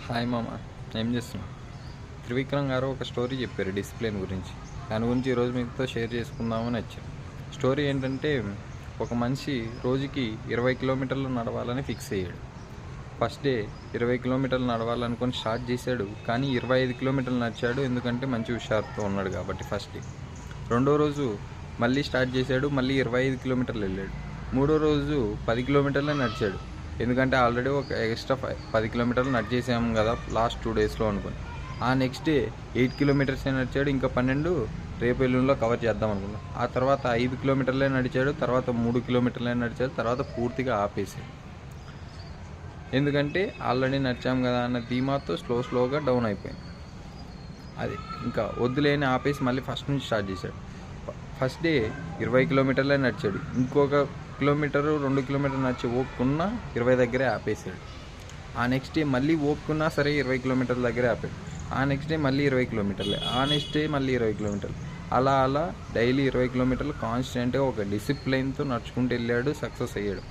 Hi మామ, ఏం చేస్తున్నావు? త్రివిక్రమ్ గారు ఒక స్టోరీ చెప్పారు డిసిప్లిన్ గురించి. దాని గురించి ఈరోజు మీతో షేర్ చేసుకుందామని వచ్చాను. స్టోరీ ఏంటంటే, ఒక మనిషి రోజుకి 20 కిలోమీటర్లు నడవాలని ఫిక్స్ అయ్యాడు. ఫస్ట్ డే 20 కిలోమీటర్లు నడవాలనుకొని స్టార్ట్ చేశాడు, కానీ 25 కిలోమీటర్లు నడిచాడు. ఎందుకంటే మంచి హుషారుతో ఉన్నాడు కాబట్టి. First day. రెండో రోజు మళ్ళీ స్టార్ట్ చేశాడు, మళ్ళీ 25 కిలోమీటర్లు వెళ్ళాడు. మూడో రోజు 10 కిలోమీటర్లే నడిచాడు, ఎందుకంటే ఆల్రెడీ ఒక ఎక్స్ట్రా 10 కిలోమీటర్లు నడిచేసాము కదా లాస్ట్ 2 డేస్లో అనుకుని. ఆ నెక్స్ట్ డే 8 కిలోమీటర్సే నడిచాడు, ఇంకా 12 రేపు ఎల్లుండిలో కవర్ చేద్దాం అనుకున్నాం. ఆ తర్వాత 5 కిలోమీటర్లే నడిచాడు, తర్వాత 3 కిలోమీటర్లే నడిచాడు, తర్వాత పూర్తిగా ఆపేసాడు. ఎందుకంటే ఆల్రెడీ నడిచాం కదా అన్న ధీమాతో స్లోగా డౌన్ అయిపోయింది. అది ఇంకా వద్దులేని ఆపేసి మళ్ళీ ఫస్ట్ నుంచి స్టార్ట్ చేశాడు. ఫస్ట్ డే 20 కిలోమీటర్లే నడిచాడు, ఇంకొక కిలోమీటరు 2 కిలోమీటర్లు నడిచి ఓపుకున్నా 20 దగ్గరే ఆపేసాడు. ఆ నెక్స్ట్ డే మళ్ళీ ఓపుకున్నా సరే 20 కిలోమీటర్ల దగ్గరే ఆపాడు. ఆ నెక్స్ట్ డే మళ్ళీ 20 కిలోమీటర్లే, ఆ నెక్స్ట్ డే మళ్ళీ 20 కిలోమీటర్లు. అలా డైలీ 20 కిలోమీటర్లు కాన్స్టెంట్గా ఒక డిసిప్లైన్తో నడుచుకుంటూ వెళ్ళాడు, సక్సెస్ అయ్యాడు.